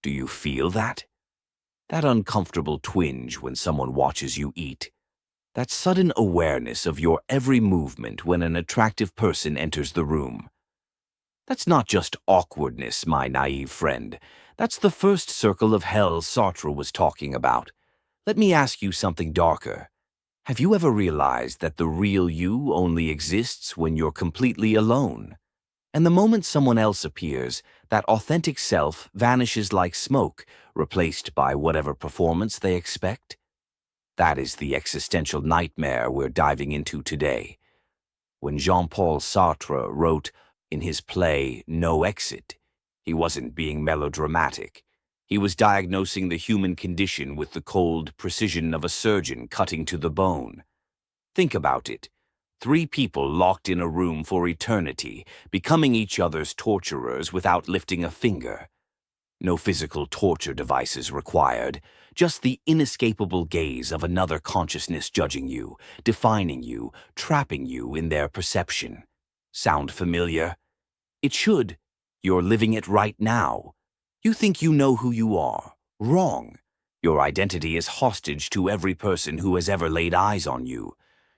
Do you feel that? That uncomfortable twinge when someone watches you eat? That sudden awareness of your every movement when an attractive person enters the room? That's not just awkwardness, my naive friend. That's the first circle of hell Sartre was talking about. Let me ask you something darker. Have you ever realized that the real you only exists when you're completely alone? And the moment someone else appears, that authentic self vanishes like smoke, replaced by whatever performance they expect? That is the existential nightmare we're diving into today. When Jean-Paul Sartre wrote in his play No Exit, he wasn't being melodramatic. He was diagnosing the human condition with the cold precision of a surgeon cutting to the bone. Think about it. 3 people locked in a room for eternity, becoming each other's torturers without lifting a finger. No physical torture devices required, just the inescapable gaze of another consciousness judging you, defining you, trapping you in their perception. Sound familiar? It should. You're living it right now. You think you know who you are. Wrong. Your identity is hostage to every person who has ever laid eyes on you.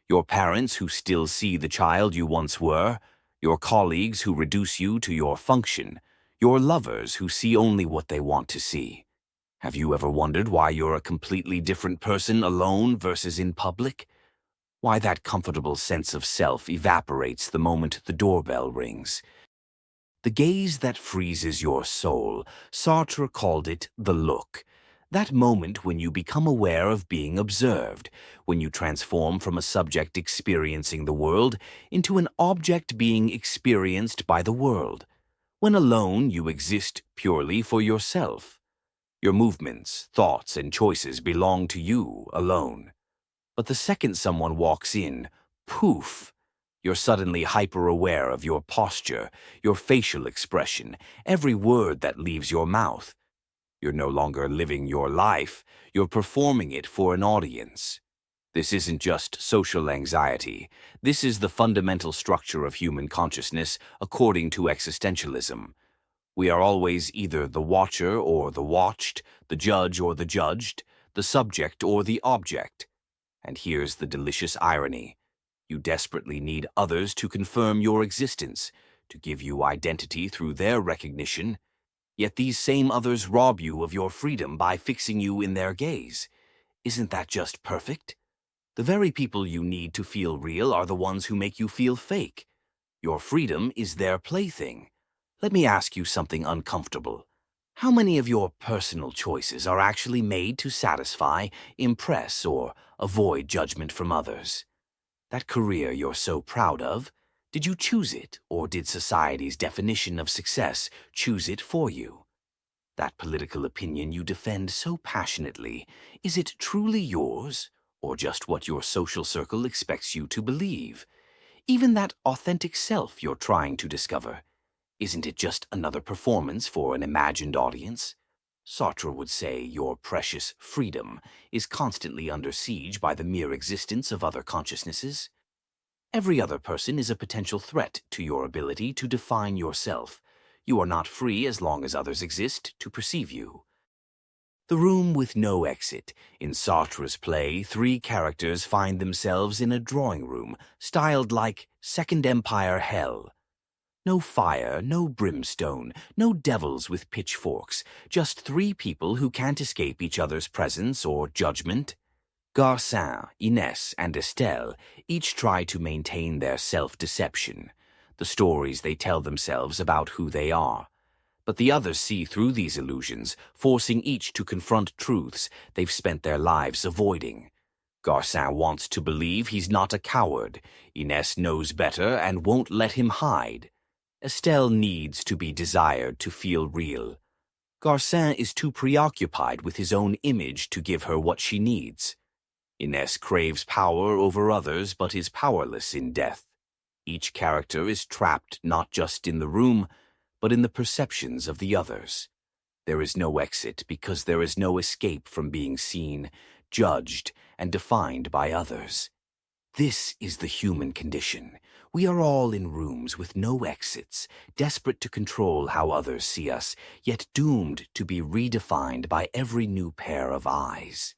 Your parents who still see the child you once were, your colleagues who reduce you to your function, your lovers who see only what they want to see. Have you ever wondered why you're a completely different person alone versus in public? Why that comfortable sense of self evaporates the moment the doorbell rings? The gaze that freezes your soul, Sartre called it the look. That moment when you become aware of being observed, when you transform from a subject experiencing the world into an object being experienced by the world. When alone, you exist purely for yourself. Your movements, thoughts, and choices belong to you alone. But the second someone walks in, poof, you're suddenly hyper-aware of your posture, your facial expression, every word that leaves your mouth. You're no longer living your life, you're performing it for an audience. This isn't just social anxiety. This is the fundamental structure of human consciousness according to existentialism. We are always either the watcher or the watched, the judge or the judged, the subject or the object. And here's the delicious irony. You desperately need others to confirm your existence, to give you identity through their recognition. Yet these same others rob you of your freedom by fixing you in their gaze. Isn't that just perfect? The very people you need to feel real are the ones who make you feel fake. Your freedom is their plaything. Let me ask you something uncomfortable. How many of your personal choices are actually made to satisfy, impress, or avoid judgment from others? That career you're so proud of, did you choose it, or did society's definition of success choose it for you? That political opinion you defend so passionately, is it truly yours, or just what your social circle expects you to believe? Even that authentic self you're trying to discover, isn't it just another performance for an imagined audience? Sartre would say your precious freedom is constantly under siege by the mere existence of other consciousnesses. Every other person is a potential threat to your ability to define yourself. You are not free as long as others exist to perceive you. The room with no exit. In Sartre's play, 3 characters find themselves in a drawing room styled like Second Empire hell. No fire, no brimstone, no devils with pitchforks, just 3 people who can't escape each other's presence or judgment. Garcin, Inès, and Estelle each try to maintain their self-deception, the stories they tell themselves about who they are. But the others see through these illusions, forcing each to confront truths they've spent their lives avoiding. Garcin wants to believe he's not a coward. Inès knows better and won't let him hide. Estelle needs to be desired to feel real. Garcin is too preoccupied with his own image to give her what she needs. Inès craves power over others but is powerless in death. Each character is trapped not just in the room, but in the perceptions of the others. There is no exit because there is no escape from being seen, judged, and defined by others. This is the human condition. We are all in rooms with no exits, desperate to control how others see us, yet doomed to be redefined by every new pair of eyes.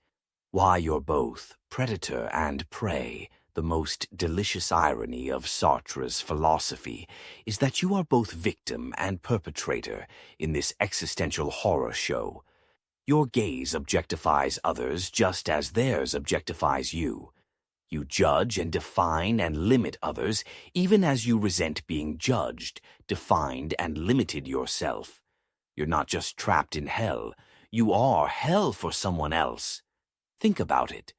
Why you're both predator and prey, the most delicious irony of Sartre's philosophy, is that you are both victim and perpetrator in this existential horror show. Your gaze objectifies others just as theirs objectifies you. You judge and define and limit others, even as you resent being judged, defined, and limited yourself. You're not just trapped in hell, you are hell for someone else. Think about it.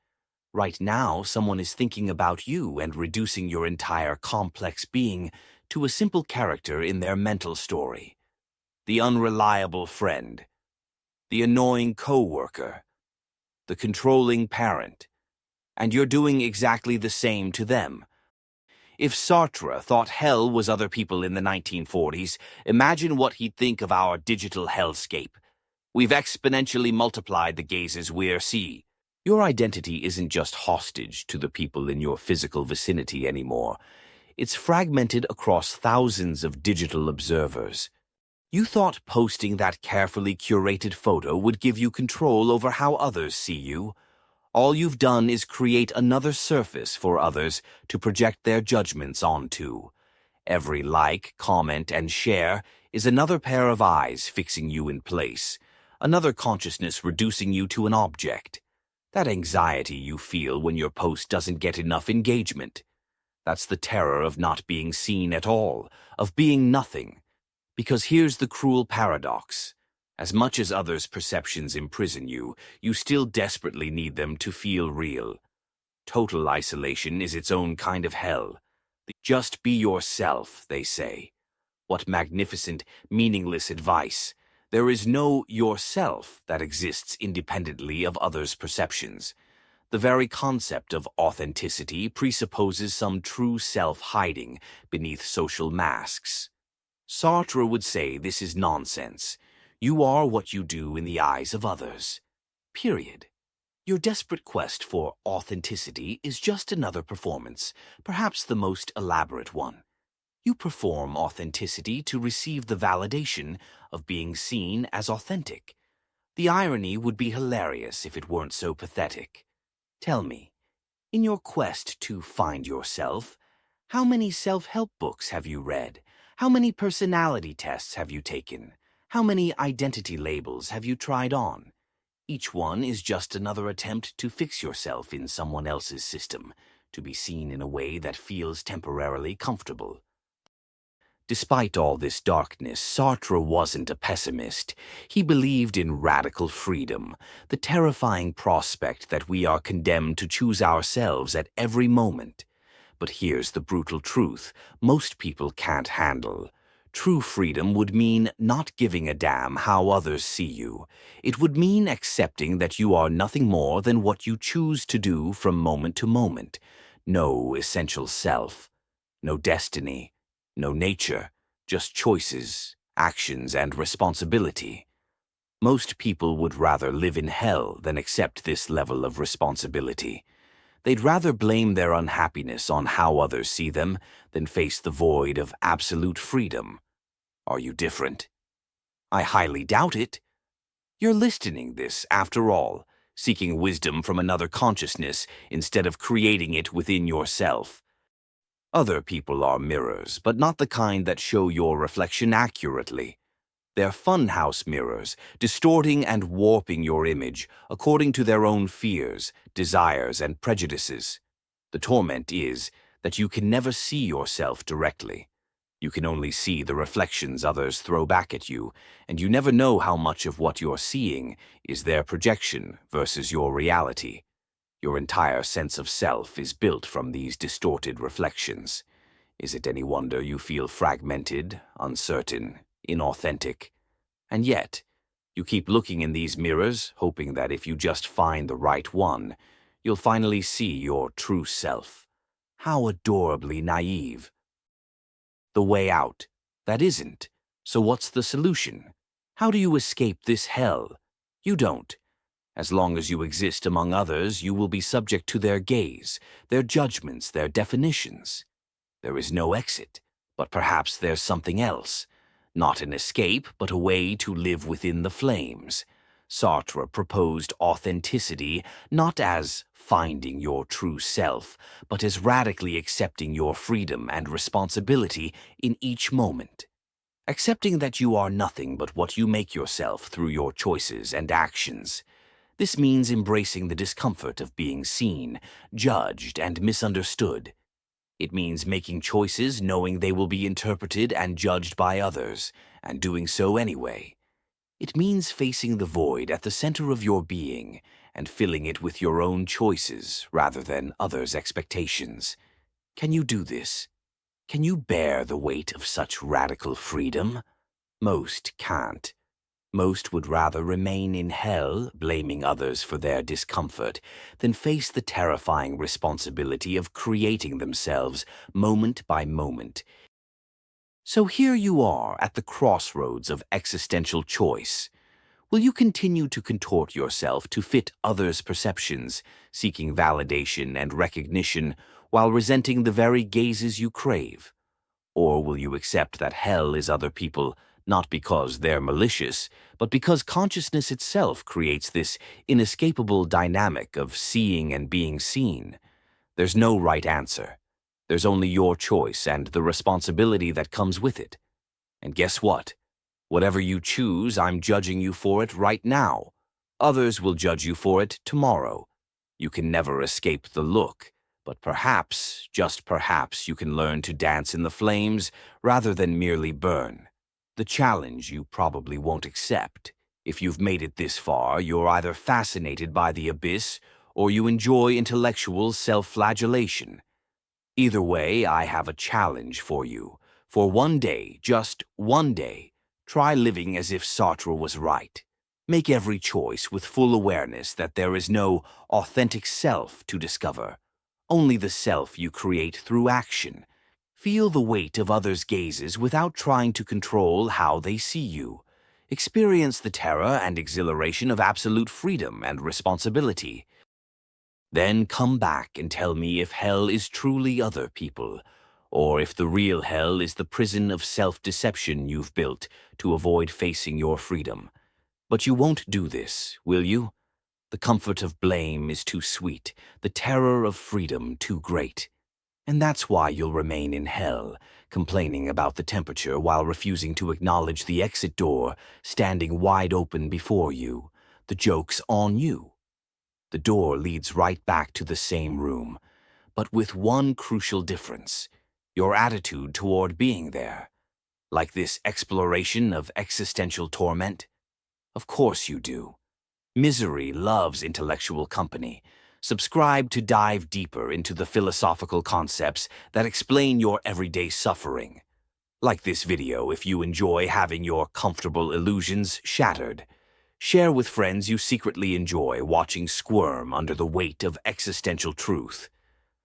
Right now, someone is thinking about you and reducing your entire complex being to a simple character in their mental story. The unreliable friend, the annoying coworker, the controlling parent. And you're doing exactly the same to them. If Sartre thought hell was other people in the 1940s, imagine what he'd think of our digital hellscape. We've exponentially multiplied the gazes we see. Your identity isn't just hostage to the people in your physical vicinity anymore. It's fragmented across thousands of digital observers. You thought posting that carefully curated photo would give you control over how others see you. All you've done is create another surface for others to project their judgments onto. Every like, comment, and share is another pair of eyes fixing you in place, another consciousness reducing you to an object. That anxiety you feel when your post doesn't get enough engagement. That's the terror of not being seen at all, of being nothing. Because here's the cruel paradox. As much as others' perceptions imprison you, you still desperately need them to feel real. Total isolation is its own kind of hell. Just be yourself, they say. What magnificent, meaningless advice. There is no yourself that exists independently of others' perceptions. The very concept of authenticity presupposes some true self hiding beneath social masks. Sartre would say this is nonsense. You are what you do in the eyes of others. Period. Your desperate quest for authenticity is just another performance, perhaps the most elaborate one. You perform authenticity to receive the validation of being seen as authentic. The irony would be hilarious if it weren't so pathetic. Tell me, in your quest to find yourself, how many self-help books have you read? How many personality tests have you taken? How many identity labels have you tried on? Each one is just another attempt to fix yourself in someone else's system, to be seen in a way that feels temporarily comfortable. Despite all this darkness, Sartre wasn't a pessimist. He believed in radical freedom, the terrifying prospect that we are condemned to choose ourselves at every moment. But here's the brutal truth most people can't handle. True freedom would mean not giving a damn how others see you. It would mean accepting that you are nothing more than what you choose to do from moment to moment. No essential self, no destiny, no nature, just choices, actions, and responsibility. Most people would rather live in hell than accept this level of responsibility. They'd rather blame their unhappiness on how others see them than face the void of absolute freedom. Are you different? I highly doubt it. You're listening this, after all, seeking wisdom from another consciousness instead of creating it within yourself. Other people are mirrors, but not the kind that show your reflection accurately. They're funhouse mirrors, distorting and warping your image according to their own fears, desires, and prejudices. The torment is that you can never see yourself directly. You can only see the reflections others throw back at you, and you never know how much of what you're seeing is their projection versus your reality. Your entire sense of self is built from these distorted reflections. Is it any wonder you feel fragmented, uncertain, inauthentic? And yet, you keep looking in these mirrors, hoping that if you just find the right one, you'll finally see your true self. How adorably naive. The way out. That isn't. So what's the solution? How do you escape this hell? You don't. As long as you exist among others, you will be subject to their gaze, their judgments, their definitions. There is no exit, but perhaps there's something else. Not an escape, but a way to live within the flames. Sartre proposed authenticity not as finding your true self, but as radically accepting your freedom and responsibility in each moment. Accepting that you are nothing but what you make yourself through your choices and actions. This means embracing the discomfort of being seen, judged, and misunderstood. It means making choices knowing they will be interpreted and judged by others, and doing so anyway. It means facing the void at the center of your being and filling it with your own choices rather than others' expectations. Can you do this? Can you bear the weight of such radical freedom? Most can't. Most would rather remain in hell, blaming others for their discomfort, than face the terrifying responsibility of creating themselves moment by moment. So here you are at the crossroads of existential choice. Will you continue to contort yourself to fit others' perceptions, seeking validation and recognition, while resenting the very gazes you crave? Or will you accept that hell is other people, not because they're malicious, but because consciousness itself creates this inescapable dynamic of seeing and being seen? There's no right answer. There's only your choice and the responsibility that comes with it. And guess what? Whatever you choose, I'm judging you for it right now. Others will judge you for it tomorrow. You can never escape the look, but perhaps, just perhaps, you can learn to dance in the flames rather than merely burn. The challenge you probably won't accept. If you've made it this far, you're either fascinated by the abyss or you enjoy intellectual self-flagellation. Either way, I have a challenge for you. For one day, just one day, try living as if Sartre was right. Make every choice with full awareness that there is no authentic self to discover, only the self you create through action. Feel the weight of others' gazes without trying to control how they see you. Experience the terror and exhilaration of absolute freedom and responsibility. Then come back and tell me if hell is truly other people, or if the real hell is the prison of self-deception you've built to avoid facing your freedom. But you won't do this, will you? The comfort of blame is too sweet, the terror of freedom too great. And that's why you'll remain in hell, complaining about the temperature while refusing to acknowledge the exit door standing wide open before you. The joke's on you. The door leads right back to the same room, but with one crucial difference: your attitude toward being there. Like this exploration of existential torment? Of course you do. Misery loves intellectual company. Subscribe to dive deeper into the philosophical concepts that explain your everyday suffering. Like this video if you enjoy having your comfortable illusions shattered. Share with friends you secretly enjoy watching squirm under the weight of existential truth.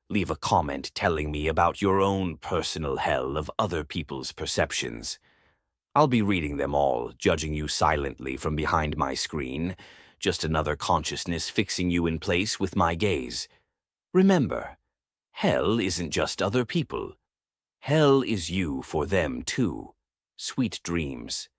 Leave a comment telling me about your own personal hell of other people's perceptions. I'll be reading them all, judging you silently from behind my screen. Just another consciousness fixing you in place with my gaze. Remember, hell isn't just other people. Hell is you for them too. Sweet dreams.